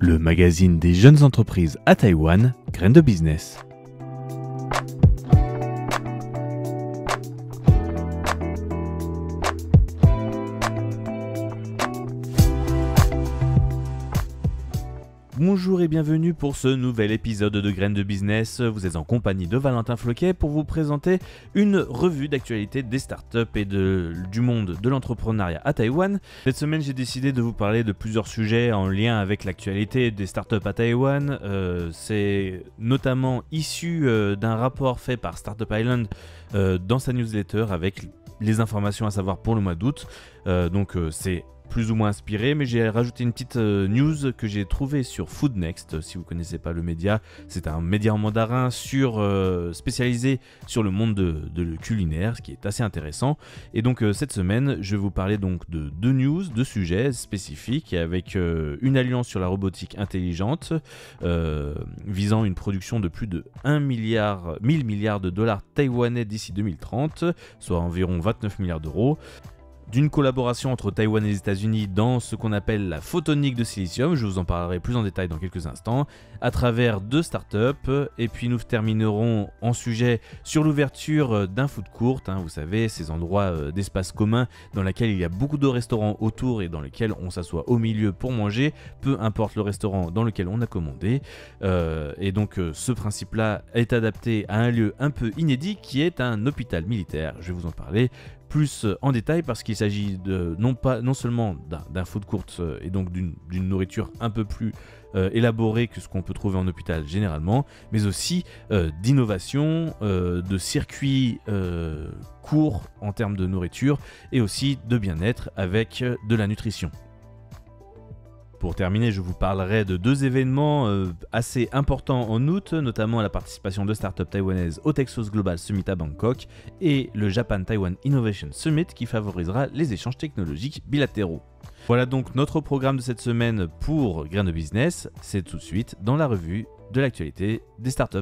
le magazine des jeunes entreprises à Taïwan, Graines de Business. Bonjour et bienvenue pour ce nouvel épisode de Graines de Business. Vous êtes en compagnie de Valentin Floquet pour vous présenter une revue d'actualité des startups et du monde de l'entrepreneuriat à Taïwan. Cette semaine, j'ai décidé de vous parler de plusieurs sujets en lien avec l'actualité des startups à Taïwan. C'est notamment issu d'un rapport fait par Startup Island dans sa newsletter avec les informations à savoir pour le mois d'août. C'est plus ou moins inspiré, mais j'ai rajouté une petite news que j'ai trouvée sur Food Next. Si vous ne connaissez pas le média, c'est un média en mandarin spécialisé sur le monde de culinaire, ce qui est assez intéressant. Et donc cette semaine, je vais vous parler donc de deux news, deux sujets spécifiques, avec une alliance sur la robotique intelligente, visant une production de plus de 1000 milliards de dollars taïwanais d'ici 2030, soit environ 29 milliards d'euros. D'une collaboration entre Taïwan et les États-Unis dans ce qu'on appelle la photonique de silicium, je vous en parlerai plus en détail dans quelques instants, à travers deux startups, et puis nous terminerons en sujet sur l'ouverture d'un food court, vous savez, ces endroits d'espace commun dans lesquels il y a beaucoup de restaurants autour et dans lesquels on s'assoit au milieu pour manger, peu importe le restaurant dans lequel on a commandé, et donc ce principe-là est adapté à un lieu un peu inédit qui est un hôpital militaire. Je vais vous en parler plus en détail parce qu'il s'agit non seulement d'un food court et donc d'une nourriture un peu plus élaborée que ce qu'on peut trouver en hôpital généralement, mais aussi d'innovation, de circuits courts en termes de nourriture et aussi de bien-être avec de la nutrition. Pour terminer, je vous parlerai de deux événements assez importants en août, notamment la participation de startups taïwanaises au Texas Global Summit à Bangkok et le Japan Taiwan Innovation Summit qui favorisera les échanges technologiques bilatéraux. Voilà donc notre programme de cette semaine pour Graines de Business. C'est tout de suite dans la revue de l'actualité des startups.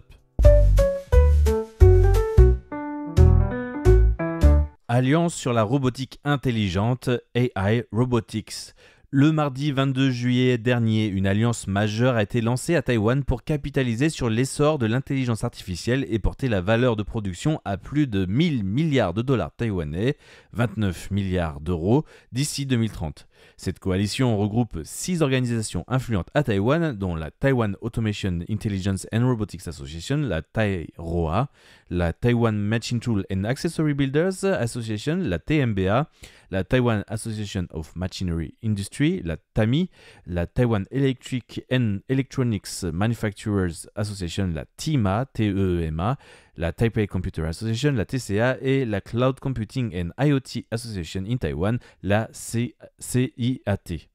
Alliance sur la robotique intelligente AI Robotics. Le mardi 22 juillet dernier, une alliance majeure a été lancée à Taïwan pour capitaliser sur l'essor de l'intelligence artificielle et porter la valeur de production à plus de 1000 milliards de dollars taïwanais, 29 milliards d'euros, d'ici 2030. Cette coalition regroupe 6 organisations influentes à Taïwan, dont la Taiwan Automation Intelligence and Robotics Association, la TAIROA, la Taiwan Machine Tool and Accessory Builders Association, la TMBA, la Taiwan Association of Machinery Industry, la TAMI, la Taiwan Electric and Electronics Manufacturers Association, la TEMA, TEMA, la Taipei Computer Association, la TCA et la Cloud Computing and IoT Association in Taiwan, la CIAT.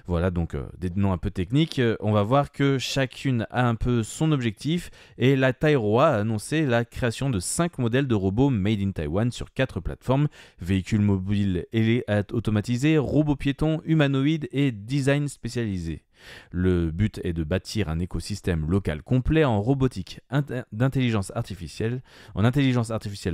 Voilà donc des noms un peu techniques. On va voir que chacune a un peu son objectif et la TAIROA a annoncé la création de 5 modèles de robots made in Taiwan sur 4 plateformes: véhicules mobiles et automatisés, robots piétons, humanoïdes et design spécialisé. Le but est de bâtir un écosystème local complet en robotique d'intelligence artificielle,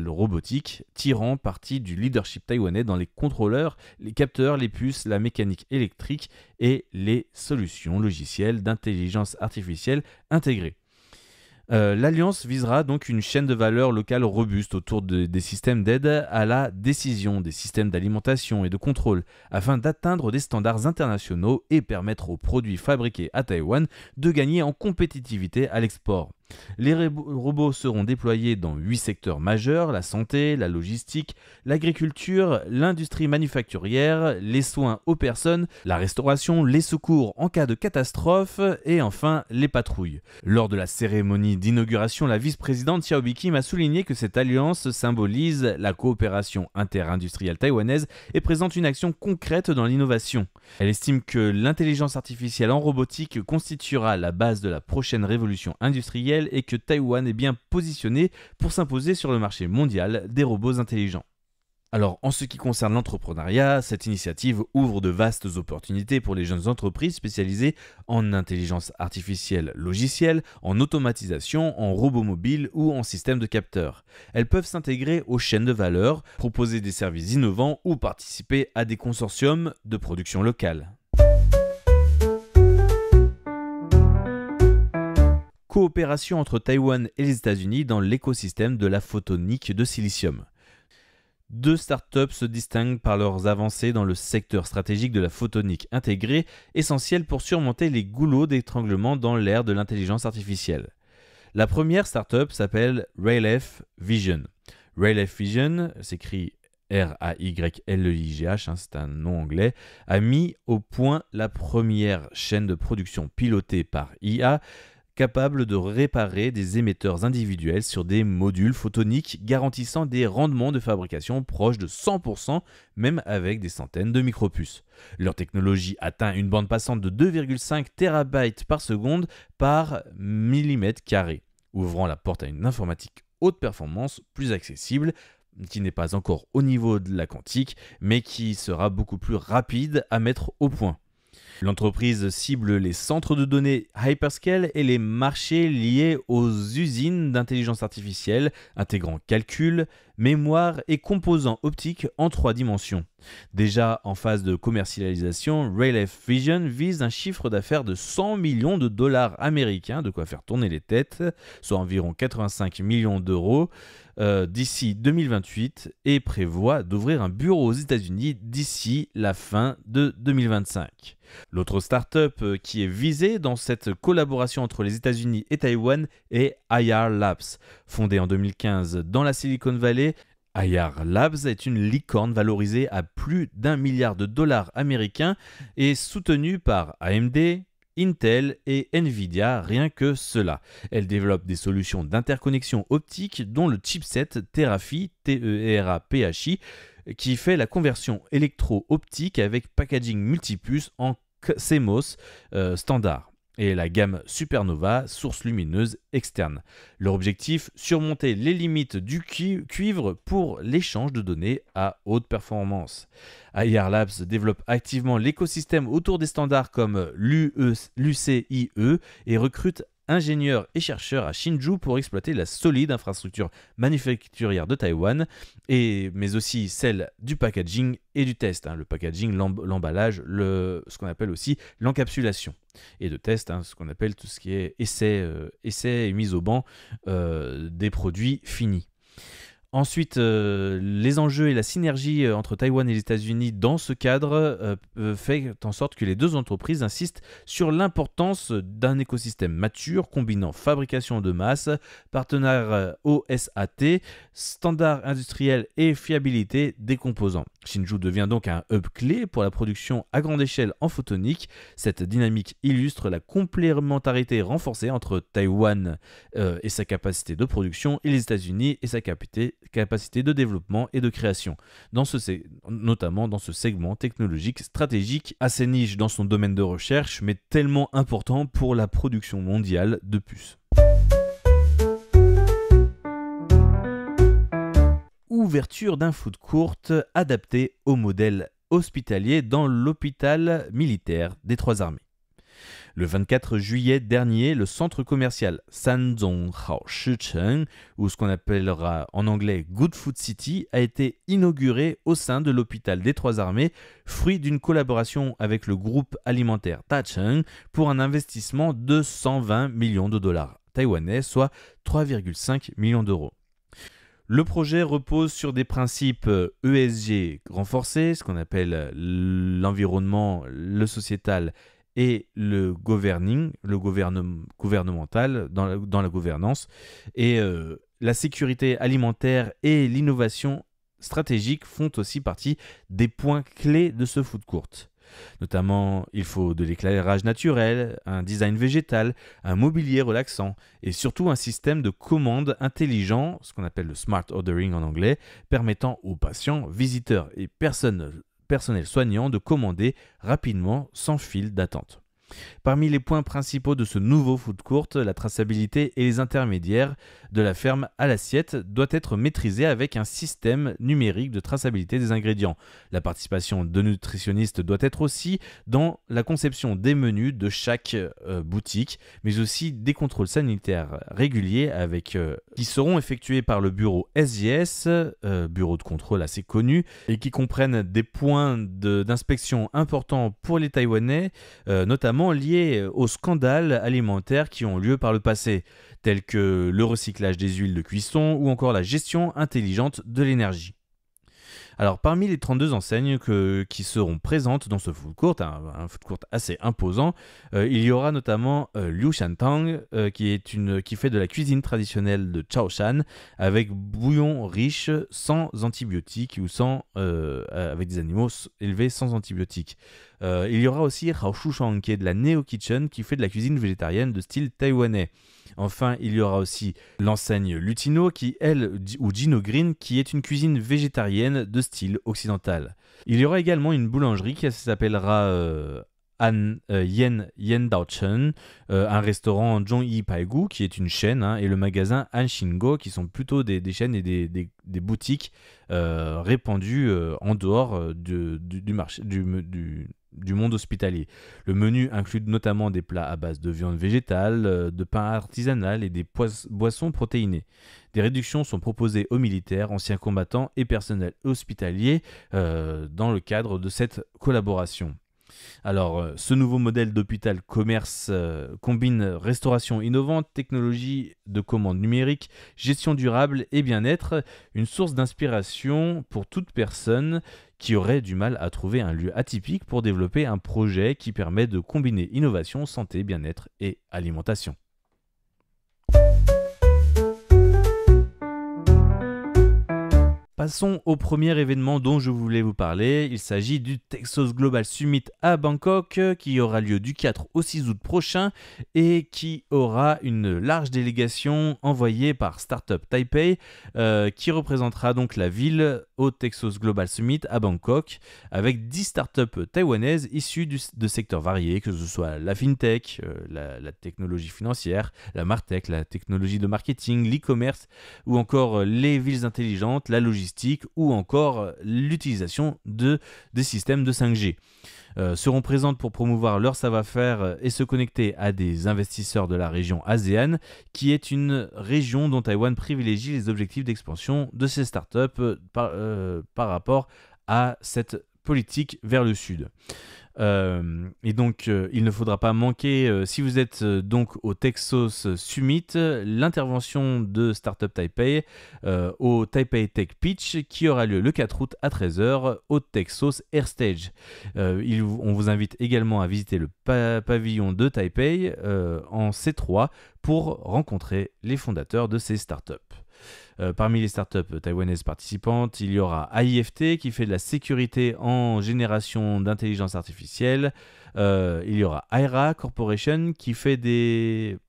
robotique, tirant parti du leadership taïwanais dans les contrôleurs, les capteurs, les puces, la mécanique électrique et les solutions logicielles d'intelligence artificielle intégrées. L'Alliance visera donc une chaîne de valeur locale robuste autour des systèmes d'aide à la décision, des systèmes d'alimentation et de contrôle, afin d'atteindre des standards internationaux et permettre aux produits fabriqués à Taïwan de gagner en compétitivité à l'export. Les robots seront déployés dans 8 secteurs majeurs: la santé, la logistique, l'agriculture, l'industrie manufacturière, les soins aux personnes, la restauration, les secours en cas de catastrophe et enfin les patrouilles. Lors de la cérémonie d'inauguration, la vice-présidente Xiaobi Kim a souligné que cette alliance symbolise la coopération interindustrielle taïwanaise et présente une action concrète dans l'innovation. Elle estime que l'intelligence artificielle en robotique constituera la base de la prochaine révolution industrielle et que Taïwan est bien positionné pour s'imposer sur le marché mondial des robots intelligents. Alors, en ce qui concerne l'entrepreneuriat, cette initiative ouvre de vastes opportunités pour les jeunes entreprises spécialisées en intelligence artificielle logicielle, en automatisation, en robots mobiles ou en système de capteurs. Elles peuvent s'intégrer aux chaînes de valeur, proposer des services innovants ou participer à des consortiums de production locale. coopération entre Taïwan et les États-Unis dans l'écosystème de la photonique de silicium. Deux startups se distinguent par leurs avancées dans le secteur stratégique de la photonique intégrée, essentielle pour surmonter les goulots d'étranglement dans l'ère de l'intelligence artificielle. La première startup s'appelle Rayleigh Vision. Rayleigh Vision, s'écrit RAYLEIGH, c'est un nom anglais, a mis au point la première chaîne de production pilotée par IA, capable de réparer des émetteurs individuels sur des modules photoniques garantissant des rendements de fabrication proches de 100%, même avec des centaines de micropuces. Leur technologie atteint une bande passante de 2,5 TB par seconde par millimètre carré, ouvrant la porte à une informatique haute performance plus accessible, qui n'est pas encore au niveau de la quantique, mais qui sera beaucoup plus rapide à mettre au point. L'entreprise cible les centres de données hyperscale et les marchés liés aux usines d'intelligence artificielle, intégrant calcul, mémoire et composants optiques en 3 dimensions. Déjà en phase de commercialisation, Rayleigh Vision vise un chiffre d'affaires de 100 millions de dollars américains, de quoi faire tourner les têtes, soit environ 85 millions d'euros d'ici 2028, et prévoit d'ouvrir un bureau aux États-Unis d'ici la fin de 2025. L'autre start-up qui est visée dans cette collaboration entre les États-Unis et Taïwan est Ayar Labs. Fondée en 2015 dans la Silicon Valley, Ayar Labs est une licorne valorisée à plus d'1 milliard de dollars américains et soutenue par AMD, Intel et Nvidia, rien que cela. Elle développe des solutions d'interconnexion optique dont le chipset Terapi, TERAPHI, qui fait la conversion électro-optique avec packaging multipuce en CMOS standard, et la gamme Supernova, source lumineuse externe. Leur objectif, surmonter les limites du cuivre pour l'échange de données à haute performance. Ayar Labs développe activement l'écosystème autour des standards comme l'UCIe et recrute ingénieurs et chercheurs à Hsinchu pour exploiter la solide infrastructure manufacturière de Taïwan, mais aussi celle du packaging et du test. Le packaging, l'emballage, ce qu'on appelle aussi l'encapsulation. Et de test, ce qu'on appelle tout ce qui est essai et mise au banc des produits finis. Ensuite, les enjeux et la synergie entre Taïwan et les États-Unis dans ce cadre fait en sorte que les deux entreprises insistent sur l'importance d'un écosystème mature combinant fabrication de masse, partenaires OSAT, standards industriels et fiabilité des composants. Hsinchu devient donc un hub clé pour la production à grande échelle en photonique. Cette dynamique illustre la complémentarité renforcée entre Taïwan et sa capacité de production et les États-Unis et sa capacité de développement et de création, notamment dans ce segment technologique stratégique assez niche dans son domaine de recherche, mais tellement important pour la production mondiale de puces. Ouverture d'un food court adapté au modèle hospitalier dans l'hôpital militaire des Trois Armées. Le 24 juillet dernier, le centre commercial Sanzhonghao Shicheng, ou ce qu'on appellera en anglais Good Food City, a été inauguré au sein de l'hôpital des Trois Armées, fruit d'une collaboration avec le groupe alimentaire Dacheng pour un investissement de 120 millions de dollars taïwanais, soit 3,5 millions d'euros. Le projet repose sur des principes ESG renforcés, ce qu'on appelle l'environnement, le sociétal et le gouvernemental dans la gouvernance, et la sécurité alimentaire et l'innovation stratégique font aussi partie des points clés de ce food court. Notamment, il faut de l'éclairage naturel, un design végétal, un mobilier relaxant et surtout un système de commande intelligent, ce qu'on appelle le smart ordering en anglais, permettant aux patients, visiteurs et personnel soignant de commander rapidement sans fil d'attente. Parmi les points principaux de ce nouveau food court, la traçabilité et les intermédiaires de la ferme à l'assiette doit être maîtrisée avec un système numérique de traçabilité des ingrédients. La participation de nutritionnistes doit être aussi dans la conception des menus de chaque boutique, mais aussi des contrôles sanitaires réguliers qui seront effectués par le bureau SGS, bureau de contrôle assez connu, et qui comprennent des points d'inspection importants pour les Taïwanais, notamment liés aux scandales alimentaires qui ont lieu par le passé, tels que le recyclage des huiles de cuisson ou encore la gestion intelligente de l'énergie. Alors, parmi les 32 enseignes qui seront présentes dans ce food court, un food court assez imposant, il y aura notamment Liu Shantang, qui fait de la cuisine traditionnelle de Chaoshan, avec bouillon riche, sans antibiotiques ou avec des animaux élevés sans antibiotiques. Il y aura aussi Rao Shushang, qui est de la Neo Kitchen, qui fait de la cuisine végétarienne de style taïwanais. Enfin, il y aura aussi l'enseigne Lutino, ou Gino Green, qui est une cuisine végétarienne de style occidental. Il y aura également une boulangerie qui s'appellera Yen Daochen, un restaurant Zhongyi Paigu, qui est une chaîne, et le magasin Anshingo, qui sont plutôt des chaînes et des boutiques répandues en dehors du marché, du monde hospitalier. Le menu inclut notamment des plats à base de viande végétale, de pain artisanal et des boissons protéinées. Des réductions sont proposées aux militaires, anciens combattants et personnels hospitaliers dans le cadre de cette collaboration. Alors, ce nouveau modèle d'hôpital-commerce combine restauration innovante, technologie de commande numérique, gestion durable et bien-être, une source d'inspiration pour toute personne qui aurait du mal à trouver un lieu atypique pour développer un projet qui permet de combiner innovation, santé, bien-être et alimentation. Passons au premier événement dont je voulais vous parler. Il s'agit du Texos Global Summit à Bangkok qui aura lieu du 4 au 6 août prochain et qui aura une large délégation envoyée par Startup Taipei qui représentera donc la ville au Texos Global Summit à Bangkok avec 10 startups taïwanaises issues de secteurs variés, que ce soit la fintech, la technologie financière, la martech, la technologie de marketing, l'e-commerce ou encore les villes intelligentes, la logistique ou encore l'utilisation des systèmes de 5G. Seront présentes pour promouvoir leur savoir-faire et se connecter à des investisseurs de la région ASEAN, qui est une région dont Taïwan privilégie les objectifs d'expansion de ses startups par rapport à cette politique vers le sud. Et donc il ne faudra pas manquer, si vous êtes donc au Texos Summit, l'intervention de Startup Taipei au Taipei Tech Pitch qui aura lieu le 4 août à 13h au Texos Air Stage. On vous invite également à visiter le pavillon de Taipei en C3 pour rencontrer les fondateurs de ces startups. Parmi les startups taïwanaises participantes, il y aura AIFT qui fait de la sécurité en génération d'intelligence artificielle. Il y aura Aira Corporation qui fait de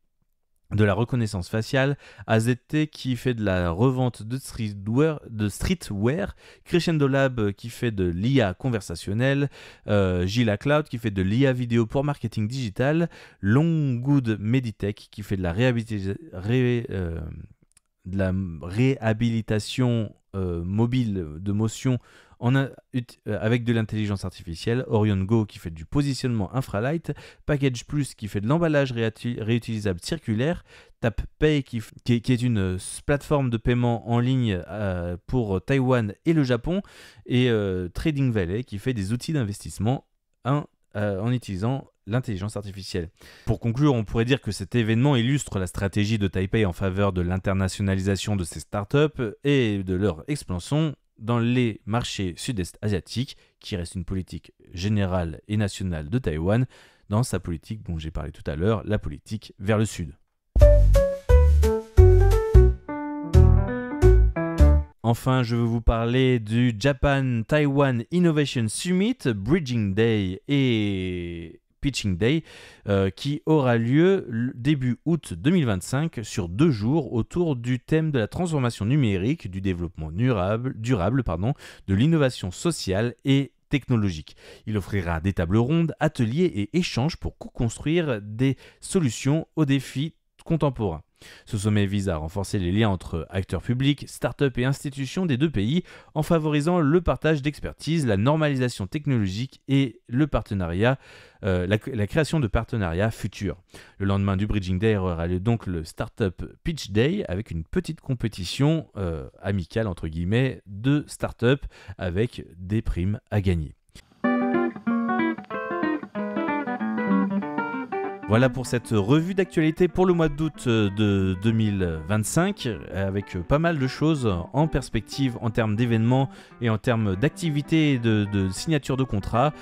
la reconnaissance faciale, AZT qui fait de la revente de streetwear, Crescendo Lab qui fait de l'IA conversationnelle, Gila Cloud qui fait de l'IA vidéo pour marketing digital, Longgood Meditech qui fait de la réhabilitation mobile de motion avec de l'intelligence artificielle, Orion Go qui fait du positionnement infralight, Package Plus qui fait de l'emballage réutilisable circulaire, TapPay qui est une plateforme de paiement en ligne pour Taïwan et le Japon, et Trading Valley qui fait des outils d'investissement en utilisant l'intelligence artificielle. Pour conclure, on pourrait dire que cet événement illustre la stratégie de Taipei en faveur de l'internationalisation de ses startups et de leur expansion dans les marchés sud-est asiatiques, qui reste une politique générale et nationale de Taïwan dans sa politique dont j'ai parlé tout à l'heure, la politique vers le sud. Enfin, je veux vous parler du Japan Taiwan Innovation Summit, Bridging Day et Pitching Day, qui aura lieu début août 2025 sur 2 jours autour du thème de la transformation numérique, du développement durable, de l'innovation sociale et technologique. Il offrira des tables rondes, ateliers et échanges pour co-construire des solutions aux défis contemporains. Ce sommet vise à renforcer les liens entre acteurs publics, startups et institutions des deux pays en favorisant le partage d'expertise, la normalisation technologique et le partenariat, la création de partenariats futurs. Le lendemain du Bridging Day aura lieu donc le Startup Pitch Day avec une petite compétition amicale entre guillemets de startups avec des primes à gagner. Voilà pour cette revue d'actualité pour le mois d'août de 2025, avec pas mal de choses en perspective en termes d'événements et en termes d'activités et de signature de contrats.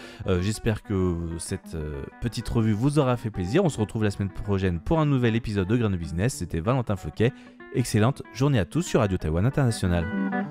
J'espère que cette petite revue vous aura fait plaisir. On se retrouve la semaine prochaine pour un nouvel épisode de Grain de Business. C'était Valentin Floquet. Excellente journée à tous sur Radio Taïwan International.